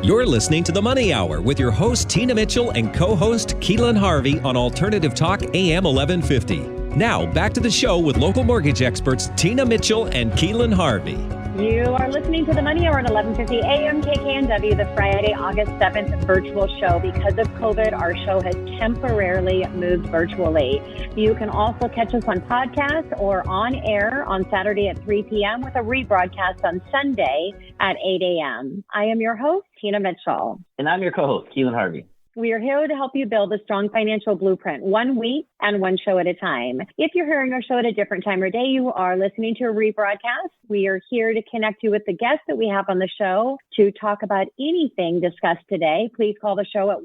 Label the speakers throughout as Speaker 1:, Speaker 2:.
Speaker 1: You're listening to The Money Hour with your host, Tina Mitchell, and co-host, Keelan Harvey on Alternative Talk AM 1150. Now, back to the show with local mortgage experts, Tina Mitchell and Keelan Harvey.
Speaker 2: You are listening to The Money Hour at 1150 AM KKNW, the Friday, August 7th virtual show. Because of COVID, our show has temporarily moved virtually. You can also catch us on podcast or on air on Saturday at 3 p.m. with a rebroadcast on Sunday at 8 a.m. I am your host, Tina Mitchell.
Speaker 3: And I'm your co-host, Keelan Harvey.
Speaker 2: We are here to help you build a strong financial blueprint, 1 week and one show at a time. If you're hearing our show at a different time or day, you are listening to a rebroadcast. We are here to connect you with the guests that we have on the show to talk about anything discussed today. Please call the show at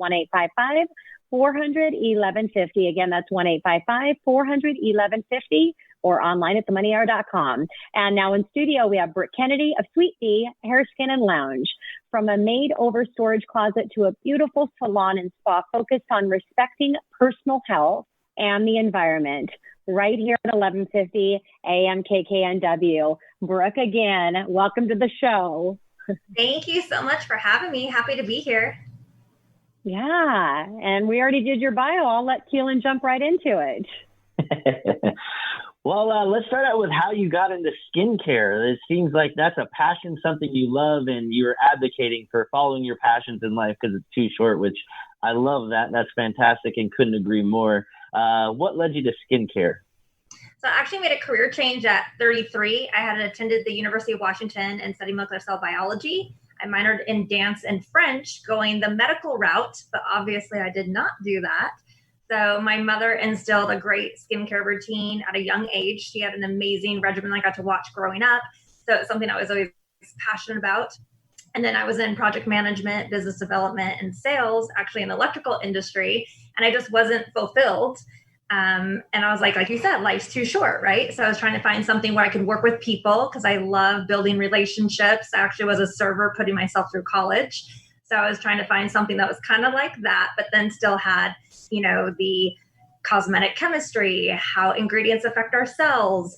Speaker 2: 1-855-400-1150. Again, that's 1-855-400-1150 or online at themoneyhour.com. And now in studio, we have Brooke Kennedy of Sweet Bee Hair, Skin, and Lounge. From a made-over storage closet to a beautiful salon and spa focused on respecting personal health and the environment, right here at 1150 AM KKNW. Brooke, again, welcome to the show.
Speaker 4: Thank you so much for having me. Happy to be here.
Speaker 2: Yeah, and we already did your bio. I'll let Keelan jump right into it.
Speaker 3: Well, let's start out with how you got into skincare. It seems like that's a passion, something you love, and you're advocating for following your passions in life because it's too short, which I love that. That's fantastic and couldn't agree more. What led you to skincare?
Speaker 4: So I actually made a career change at 33. I had attended the University of Washington and studied molecular cell biology. I minored in dance and French, going the medical route, but obviously I did not do that. So my mother instilled a great skincare routine at a young age. She had an amazing regimen I got to watch growing up. So it's something I was always passionate about. And then I was in project management, business development, and sales, actually in the electrical industry. And I just wasn't fulfilled. And I was like you said, life's too short, right? So I was trying to find something where I could work with people because I love building relationships. I actually was a server putting myself through college. So I was trying to find something that was kind of like that, but then still had, the cosmetic chemistry, how ingredients affect our cells.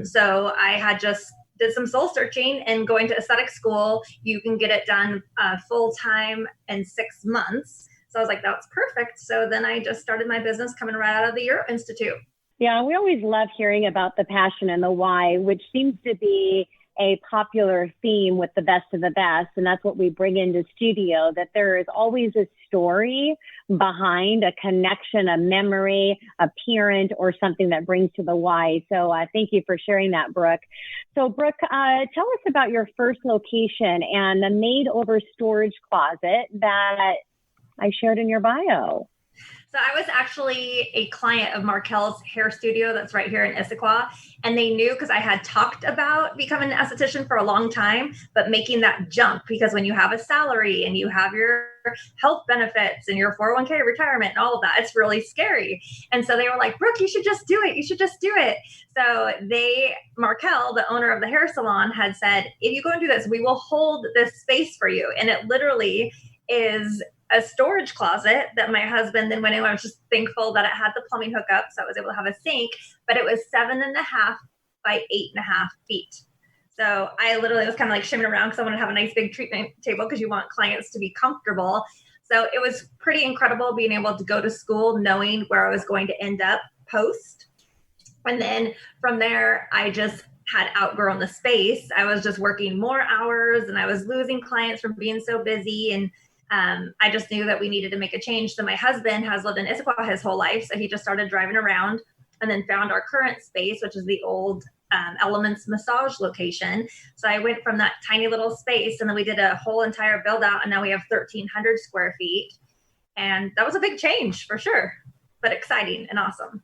Speaker 4: So I had just did some soul searching, and going to aesthetic school, you can get it done full time in 6 months. So I was like, that's perfect. So then I just started my business coming right out of the Euro Institute.
Speaker 2: Yeah, we always love hearing about the passion and the why, which seems to be a popular theme with the best of the best. And that's what we bring into studio, that there is always a story behind a connection, a memory, a parent, or something that brings to the why. So thank you for sharing that, Brooke. So Brooke, tell us about your first location and the made-over storage closet that I shared in your bio.
Speaker 4: So I was actually a client of Markel's hair studio that's right here in Issaquah. And they knew because I had talked about becoming an esthetician for a long time, but making that jump, because when you have a salary and you have your health benefits and your 401k retirement and all of that, it's really scary. And so they were like, Brooke, you should just do it. You should just do it. So Markel, the owner of the hair salon, had said, if you go and do this, we will hold this space for you. And it literally is a storage closet that my husband then went in. I was just thankful that it had the plumbing hookup, so I was able to have a sink, but it was 7.5 by 8.5 feet. So I literally was kind of like shimming around because I wanted to have a nice big treatment table because you want clients to be comfortable. So it was pretty incredible being able to go to school knowing where I was going to end up post. And then from there, I just had outgrown the space. I was just working more hours and I was losing clients from being so busy. And I just knew that we needed to make a change. So my husband has lived in Issaquah his whole life. So he just started driving around and then found our current space, which is the old Elements massage location. So I went from that tiny little space and then we did a whole entire build out and now we have 1,300 square feet. And that was a big change for sure, but exciting and awesome.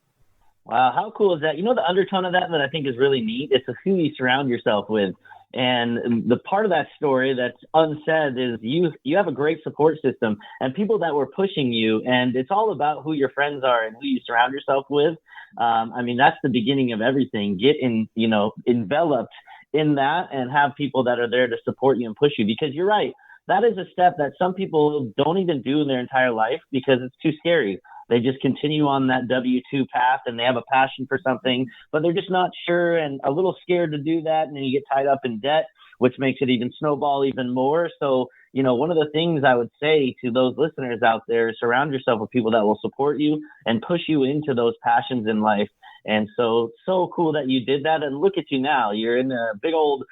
Speaker 3: Wow, how cool is that? The undertone of that I think is really neat. It's who you surround yourself with. And the part of that story that's unsaid is you have a great support system and people that were pushing you. And it's all about who your friends are and who you surround yourself with. That's the beginning of everything. Get enveloped in that and have people that are there to support you and push you, because you're right. That is a step that some people don't even do in their entire life because it's too scary. They just continue on that W-2 path and they have a passion for something, but they're just not sure and a little scared to do that. And then you get tied up in debt, which makes it even snowball even more. So one of the things I would say to those listeners out there is surround yourself with people that will support you and push you into those passions in life. And so cool that you did that. And look at you now. You're in a big old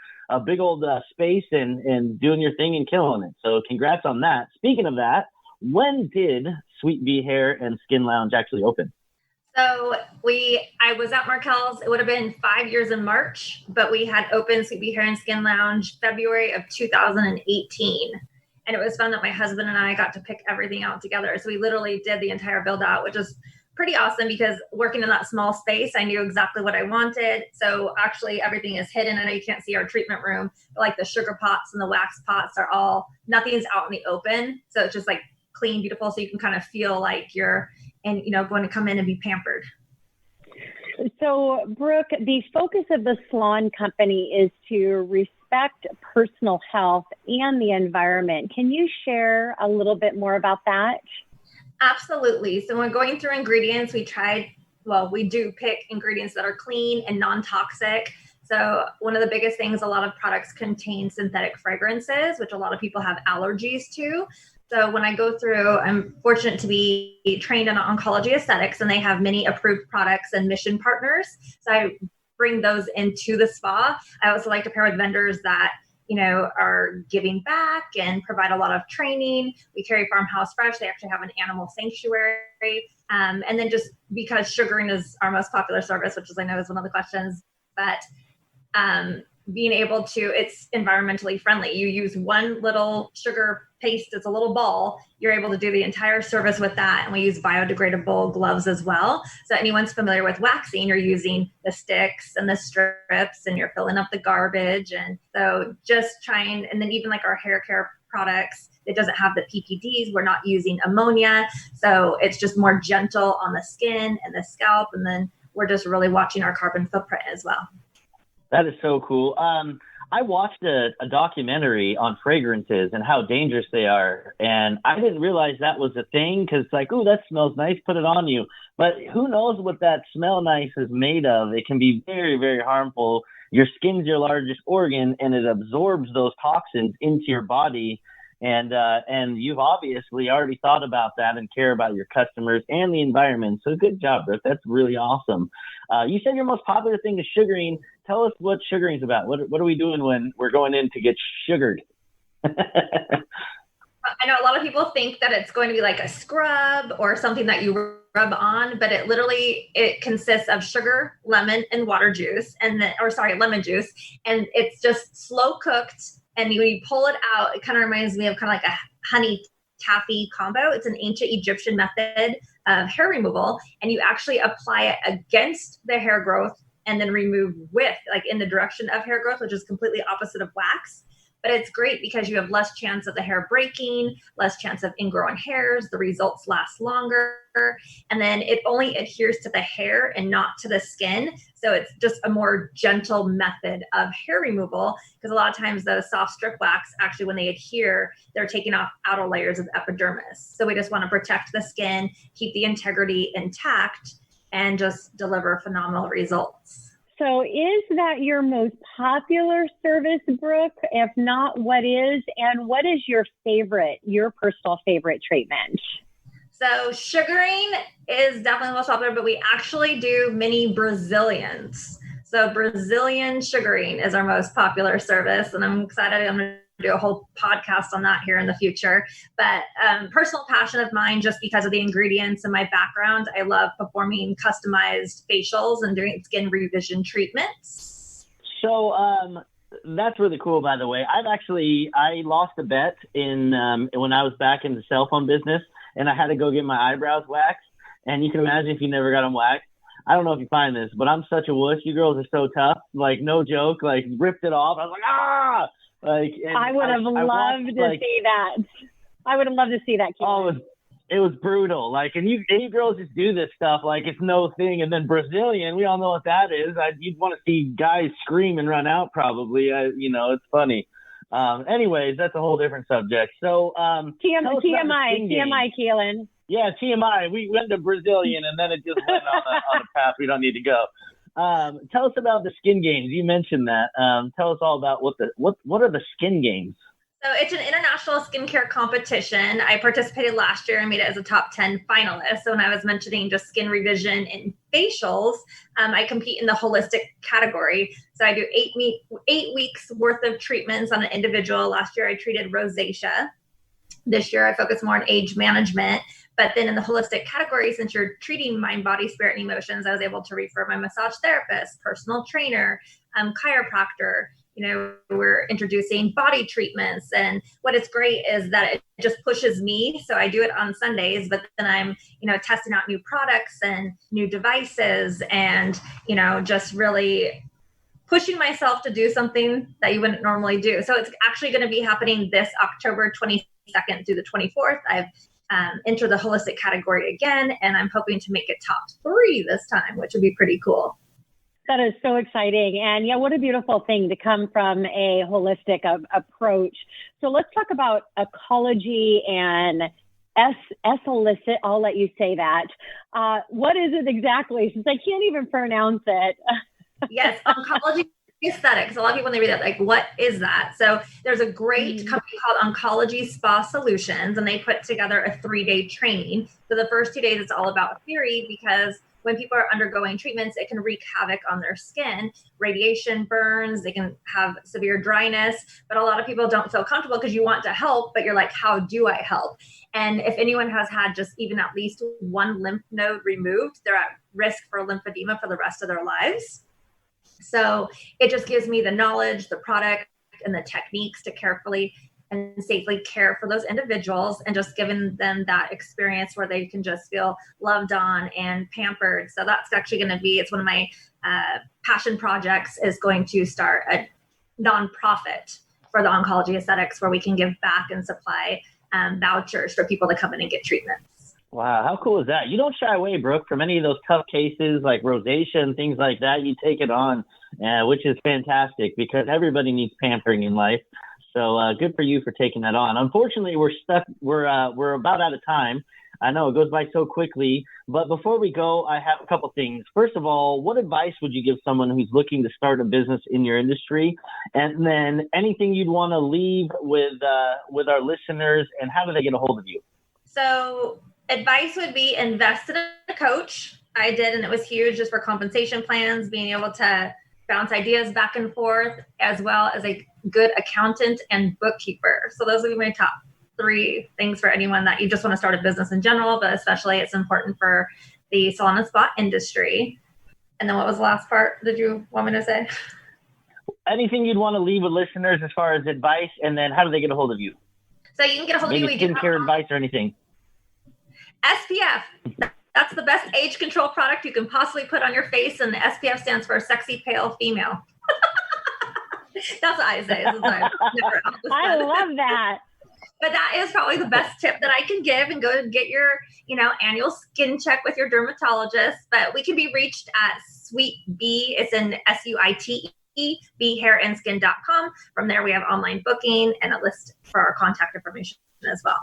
Speaker 3: space and doing your thing and killing it. So congrats on that. Speaking of that, when did Sweet Bee Hair and Skin Lounge actually open?
Speaker 4: So I was at Markel's. It would have been 5 years in March, but we had opened Sweet Bee Hair and Skin Lounge February of 2018. And it was fun that my husband and I got to pick everything out together. So we literally did the entire build out, which is pretty awesome because working in that small space, I knew exactly what I wanted. So actually everything is hidden. I know you can't see our treatment room, but like the sugar pots and the wax pots nothing's out in the open. So it's just like clean, beautiful. So you can kind of feel like you're going to come in and be pampered.
Speaker 2: So, Brooke, the focus of the Salon company is to respect personal health and the environment. Can you share a little bit more about that?
Speaker 4: Absolutely. So when going through ingredients, we do pick ingredients that are clean and non-toxic. So one of the biggest things, a lot of products contain synthetic fragrances, which a lot of people have allergies to. So when I go through, I'm fortunate to be trained in Oncology Aesthetics, and they have many approved products and mission partners. So I bring those into the spa. I also like to pair with vendors that, are giving back and provide a lot of training. We carry Farmhouse Fresh. They actually have an animal sanctuary. And then just because sugaring is our most popular service, which I know is one of the questions, but being able to, it's environmentally friendly. You use one little sugar paste, it's a little ball, you're able to do the entire service with that. And we use biodegradable gloves as well. So anyone's familiar with waxing, you're using the sticks and the strips and you're filling up the garbage. And so just trying, and then even like our hair care products, it doesn't have the PPDs. We're not using ammonia. So it's just more gentle on the skin and the scalp. And then we're just really watching our carbon footprint as well.
Speaker 3: That is so cool. I watched a documentary on fragrances and how dangerous they are. And I didn't realize that was a thing because like, ooh, that smells nice, put it on you. But who knows what that smell nice is made of? It can be very, very harmful. Your skin's your largest organ and it absorbs those toxins into your body. And you've obviously already thought about that and care about your customers and the environment. So good job, Brooke. That's really awesome. You said your most popular thing is sugaring. Tell us what sugaring is about. What are we doing when we're going in to get sugared?
Speaker 4: I know a lot of people think that it's going to be like a scrub or something that you rub on, but it consists of sugar, lemon, and water juice, lemon juice. And it's just slow cooked. And when you pull it out, it kind of reminds me of kind of like a honey taffy combo. It's an ancient Egyptian method of hair removal. And you actually apply it against the hair growth and then remove in the direction of hair growth, which is completely opposite of wax. But it's great because you have less chance of the hair breaking, less chance of ingrown hairs. The results last longer. And then it only adheres to the hair and not to the skin. So it's just a more gentle method of hair removal because a lot of times those soft strip wax, actually when they adhere, they're taking off outer layers of epidermis. So we just want to protect the skin, keep the integrity intact, and just deliver phenomenal results.
Speaker 2: So is that your most popular service, Brooke? If not, what is? And what is your personal favorite treatment?
Speaker 4: So sugaring is definitely the most popular, but we actually do mini Brazilians. So Brazilian sugaring is our most popular service. And I'm excited. I'm going to do a whole podcast on that here in the future. But personal passion of mine, just because of the ingredients and my background, I love performing customized facials and doing skin revision treatments.
Speaker 3: So that's really cool, by the way. I lost a bet in when I was back in the cell phone business and I had to go get my eyebrows waxed. And you can imagine if you never got them waxed. I don't know if you find this, but I'm such a wuss. You girls are so tough. Like, no joke. Like, ripped it off. I was like, ah!
Speaker 2: I would have loved to see that. I would have loved to see that.
Speaker 3: Oh, it was brutal. Like, and you girls just do this stuff like it's no thing. And then Brazilian, we all know what that is. You'd want to see guys scream and run out probably. It's funny. Anyways, that's a whole different subject. So TMI,
Speaker 2: Keelan.
Speaker 3: Yeah, TMI. We went to Brazilian and then it just went on a path we don't need to go. Tell us about the skin games. You mentioned that. Tell us all about what are the skin games?
Speaker 4: So it's an international skincare competition. I participated last year and made it as a top 10 finalist. So when I was mentioning just skin revision and facials, I compete in the holistic category. So I do 8 weeks worth of treatments on an individual. Last year I treated rosacea. This year I focus more on age management. But then in the holistic category, since you're treating mind, body, spirit, and emotions, I was able to refer my massage therapist, personal trainer, chiropractor. We're introducing body treatments. And what is great is that it just pushes me. So I do it on Sundays, but then I'm, testing out new products and new devices and, just really pushing myself to do something that you wouldn't normally do. So it's actually going to be happening this October 22nd through the 24th. I've entered the holistic category again, and I'm hoping to make it top 3 this time, which would be pretty cool.
Speaker 2: That is so exciting. And yeah, what a beautiful thing to come from a holistic approach. So let's talk about ecology and esolicit. I'll let you say that. What is it exactly? Since I can't even pronounce it.
Speaker 4: Yes, Oncology Aesthetics. A lot of people, when they read that, like, what is that? So there's a great company called Oncology Spa Solutions, and they put together a 3-day training. So the first 2 days, it's all about theory, because when people are undergoing treatments, it can wreak havoc on their skin, radiation burns, they can have severe dryness, but a lot of people don't feel comfortable because you want to help, but you're like, how do I help? And if anyone has had just even at least one lymph node removed, they're at risk for lymphedema for the rest of their lives. So it just gives me the knowledge, the product, and the techniques to carefully and safely care for those individuals, and just giving them that experience where they can just feel loved on and pampered. So that's actually going to be, it's one of my passion projects, is going to start a nonprofit for the Oncology Aesthetics, where we can give back and supply vouchers for people to come in and get treatments.
Speaker 3: Wow, how cool is that? You don't shy away, Brooke, from any of those tough cases like rosacea and things like that. You take it on, which is fantastic, because everybody needs pampering in life. So good for you for taking that on. Unfortunately, we're stuck. We're about out of time. I know it goes by so quickly, but before we go, I have a couple things. First of all, what advice would you give someone who's looking to start a business in your industry? And then anything you'd want to leave with our listeners, and how do they get a hold of you?
Speaker 4: So advice would be invest in a coach. I did, and it was huge, just for compensation plans, being able to bounce ideas back and forth, as well as a good accountant and bookkeeper. So those would be my top 3 things for anyone that you just want to start a business in general, but especially it's important for the salon and spa industry. And then what was the last part did you want me to say?
Speaker 3: Anything you'd want to leave with listeners as far as advice, and then how do they get a hold of you?
Speaker 4: So you can get a hold of me.
Speaker 3: Maybe skincare advice or anything. SPF.
Speaker 4: That's the best age control product you can possibly put on your face, and the SPF stands for sexy pale female. That's what I say.
Speaker 2: I love that.
Speaker 4: But that is probably the best tip that I can give, and go get your, annual skin check with your dermatologist. But we can be reached at Sweet Bee. It's in SUITE, beehairandskin.com. From there, we have online booking and a list for our contact information as well.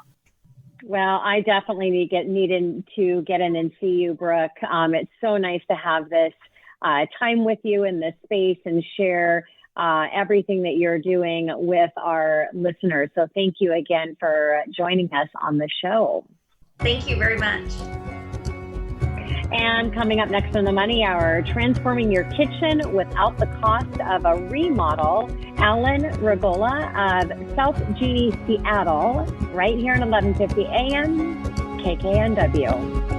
Speaker 2: Well, I definitely needed to get in and see you, Brooke. It's so nice to have this time with you in this space and share everything that you're doing with our listeners. So thank you again for joining us on the show.
Speaker 4: Thank you very much.
Speaker 2: And coming up next on the Money Hour, transforming your kitchen without the cost of a remodel, Alan Regola of South Genie, Seattle, right here at 1150 AM, KKNW.